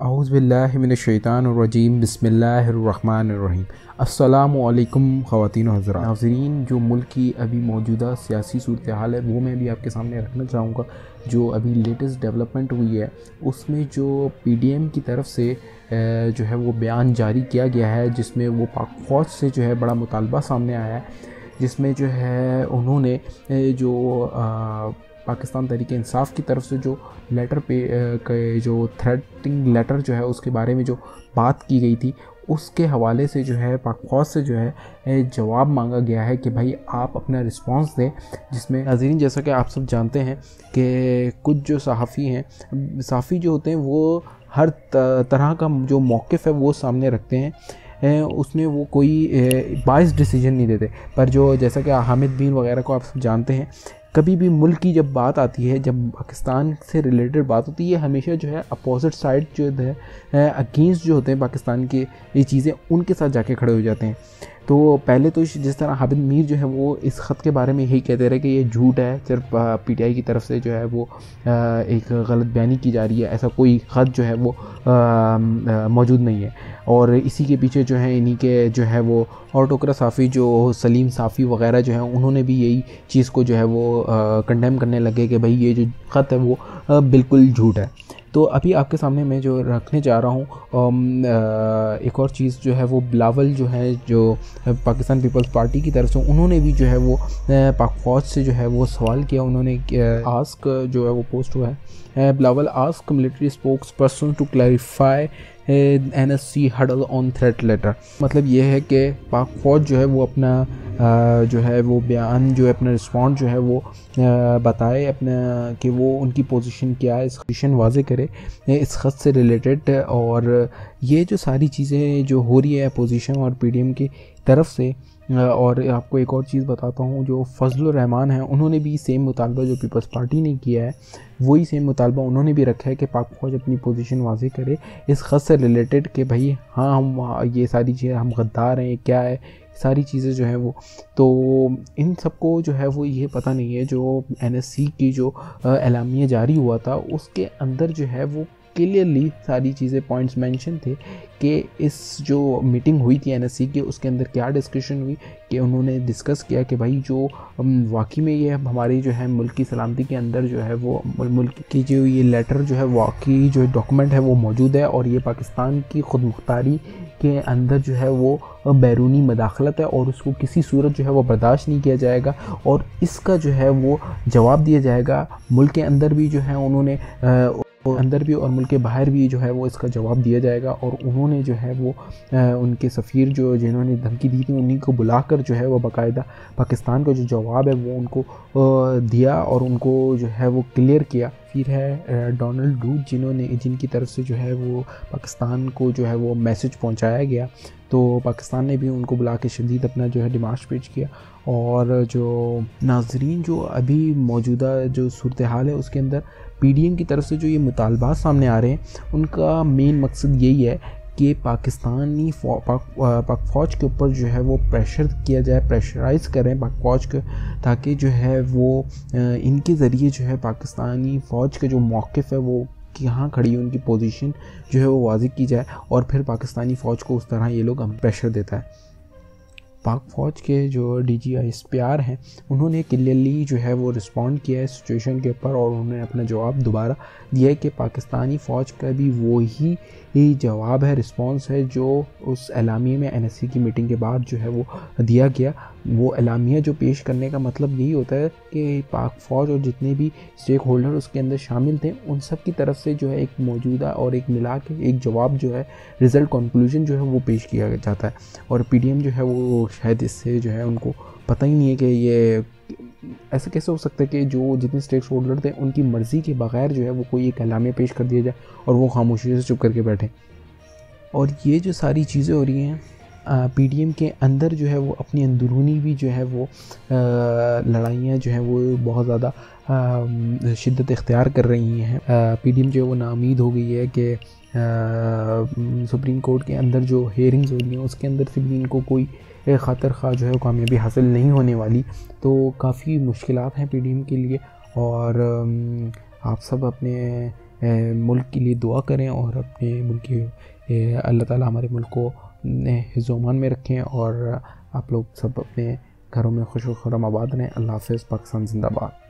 اعوذ باللہ من الشیطان الرجیم بسم اللہ الرحمن الرحیم۔ السلام علیکم خواتین و حضرات۔ ناظرین، جو ملک کی ابھی موجودہ سیاسی صورتحال ہے وہ میں بھی آپ کے سامنے رکھنا چاہوں گا۔ جو ابھی لیٹسٹ ڈیولپمنٹ ہوئی ہے اس میں جو پی ڈی ایم کی طرف سے جو ہے وہ بیان جاری کیا گیا ہے، جس میں وہ پاک فوج سے جو ہے بڑا مطالبہ سامنے آیا ہے، جس میں جو ہے انہوں نے جو پاکستان تحریک انصاف کی طرف سے جو لیٹر پہ جو تھریٹنگ لیٹر جو ہے اس کے بارے میں جو بات کی گئی تھی، اس کے حوالے سے جو ہے پاک فوج سے جو ہے جواب مانگا گیا ہے کہ بھائی آپ اپنا رسپانس دیں۔ جس میں ناظرین، جیسا کہ آپ سب جانتے ہیں کہ کچھ جو صحافی جو ہوتے ہیں وہ ہر طرح کا جو موقف ہے وہ سامنے رکھتے ہیں، اس میں وہ کوئی باعث ڈیسیجن نہیں دیتے، پر جو جیسا کہ حامد بین وغیرہ کو آپ سب جانتے ہیں، کبھی بھی ملک کی جب بات آتی ہے، جب پاکستان سے ریلیٹڈ بات ہوتی ہے، یہ ہمیشہ جو ہے اپوزٹ سائڈ جو ہے اگینسٹ جو ہوتے ہیں پاکستان کے یہ چیزیں، ان کے ساتھ جا کے کھڑے ہو جاتے ہیں۔ تو پہلے تو جس طرح حامد میر جو ہے وہ اس خط کے بارے میں یہی کہتے رہے کہ یہ جھوٹ ہے، صرف پی ٹی آئی کی طرف سے جو ہے وہ ایک غلط بیانی کی جا رہی ہے، ایسا کوئی خط جو ہے وہ موجود نہیں ہے۔ اور اسی کے پیچھے جو ہے انہی کے جو ہے وہ آٹوکرا صحافی جو سلیم صافی وغیرہ جو ہیں، انہوں نے بھی یہی چیز کو جو ہے وہ کنڈیم کرنے لگے کہ بھائی یہ جو خط ہے وہ بالکل جھوٹ ہے۔ تو ابھی آپ کے سامنے میں جو رکھنے جا رہا ہوں ایک اور چیز جو ہے وہ بلاول جو ہے، جو پاکستان پیپلز پارٹی کی طرف سے، انہوں نے بھی جو ہے وہ پاک فوج سے جو ہے وہ سوال کیا۔ انہوں نے آسک جو ہے وہ پوسٹ ہوا ہے، Bilawal ask military spokesperson to clarify NSC huddle on threat letter. مطلب یہ ہے کہ پاک فوج جو ہے وہ اپنا جو ہے وہ بیان جو ہے اپنا رسپانس جو ہے وہ بتائے اپنا، کہ وہ ان کی پوزیشن کیا ہے، اس پوزیشن واضح کرے اس خط سے ریلیٹڈ۔ اور یہ جو ساری چیزیں جو ہو رہی ہے اپوزیشن اور پی ڈی ایم کی طرف سے، اور آپ کو ایک اور چیز بتاتا ہوں، جو فضل الرحمان ہیں انہوں نے بھی سیم مطالبہ جو پیپلز پارٹی نے کیا ہے، وہی سیم مطالبہ انہوں نے بھی رکھا ہے کہ پاک فوج اپنی پوزیشن واضح کرے اس خط سے ریلیٹڈ، کہ بھائی ہاں ہم یہ ساری چیزیں، ہم غدار ہیں، کیا ہے ساری چیزیں جو ہیں وہ۔ تو ان سب کو جو ہے وہ یہ پتہ نہیں ہے، جو NSC کی جو اعلامیہ جاری ہوا تھا اس کے اندر جو ہے وہ کلیئرلی ساری چیزیں پوائنٹس مینشن تھے کہ اس جو میٹنگ ہوئی تھی NSC کی، اس کے اندر کیا ڈسکشن ہوئی، کہ انہوں نے ڈسکس کیا کہ بھائی جو واقعی میں یہ ہماری جو ہے ملک کی سلامتی کے اندر جو ہے وہ ملک کی جو یہ لیٹر جو ہے واقعی جو ڈاکومنٹ ہے وہ موجود ہے، اور یہ پاکستان کی خود مختاری کے اندر جو ہے وہ بیرونی مداخلت ہے، اور اس کو کسی صورت جو ہے وہ برداشت نہیں کیا جائے گا، اور اس کا جو ہے وہ جواب دیا جائے گا۔ ملک کے اندر بھی جو ہے انہوں نے اندر بھی اور ملک کے باہر بھی جو ہے وہ اس کا جواب دیا جائے گا۔ اور انہوں نے جو ہے وہ ان کے سفیر جو جنہوں نے دھمکی دی تھی انہیں کو بلا کر جو ہے وہ باقاعدہ پاکستان کا جو جواب ہے وہ ان کو دیا، اور ان کو جو ہے وہ کلیئر کیا۔ پھر ہے ڈونلڈ روڈ، جن کی طرف سے جو ہے وہ پاکستان کو جو ہے وہ میسج پہنچایا گیا، تو پاکستان نے بھی ان کو بلا کے شدید اپنا جو ہے ڈیمانڈ پیش کیا۔ اور جو ناظرین، جو ابھی موجودہ جو صورتحال ہے اس کے اندر پی ڈی ایم کی طرف سے جو یہ مطالبات سامنے آ رہے ہیں، ان کا مین مقصد یہی ہے کہ پاکستانی پاک فوج کے اوپر جو ہے وہ پریشر کیا جائے، پریشرائز کریں پاک فوج کو، تاکہ جو ہے وہ ان کے ذریعے جو ہے پاکستانی فوج کا جو موقف ہے وہ کہاں کھڑی ہے، ان کی پوزیشن جو ہے وہ واضح کی جائے، اور پھر پاکستانی فوج کو اس طرح یہ لوگ پریشر دیتا ہے۔ پاک فوج کے جو ڈی جی آئی پیار ہیں، انہوں نے کلیئرلی جو ہے وہ رسپونڈ کیا ہے سچویشن کے اوپر، اور انہوں نے اپنا جواب دوبارہ دیا ہے کہ پاکستانی فوج کا بھی وہی جواب ہے، رسپانس ہے، جو اس اعلامیہ میں NSC کی میٹنگ کے بعد جو ہے وہ دیا گیا۔ وہ اعلامیہ جو پیش کرنے کا مطلب یہی ہوتا ہے کہ پاک فوج اور جتنے بھی اسٹیک ہولڈر اس کے اندر شامل تھے، ان سب کی طرف سے جو ہے ایک موجودہ اور ایک ملا کے ایک جواب جو ہے رزلٹ کنکلوژن جو ہے وہ پیش کیا جاتا ہے۔ اور پی ڈی ایم جو ہے وہ شاید اس سے جو ہے ان کو پتہ ہی نہیں ہے کہ یہ ایسا کیسے ہو سکتا ہے کہ جو جتنے اسٹیک ہولڈر تھے ان کی مرضی کے بغیر جو ہے وہ کوئی ایک اعلامیہ پیش کر دیا جائے اور وہ خاموشی سے چپ کر کے بیٹھے۔ اور یہ جو ساری چیزیں ہو رہی ہیں پی ڈی ایم کے اندر جو ہے وہ اپنی اندرونی بھی جو ہے وہ لڑائیاں جو ہیں وہ بہت زیادہ شدت اختیار کر رہی ہیں۔ پی ڈی ایم جو ہے وہ ناامید ہو گئی ہے کہ سپریم کورٹ کے اندر جو ہیئرنگز ہو رہی ہیں اس کے اندر سے بھی ان کو کوئی خاطر خواہ جو ہے کامیابی حاصل نہیں ہونے والی، تو کافی مشکلات ہیں پی ڈی ایم کے لیے۔ اور آپ سب اپنے ملک کے لیے دعا کریں اور اپنے ملک کی اللہ تعالیٰ ہمارے ملک کو حفظ و امان میں رکھیں، اور آپ لوگ سب اپنے گھروں میں خوش و خرم آباد رہیں۔ اللہ حافظ۔ پاکستان زندہ باد۔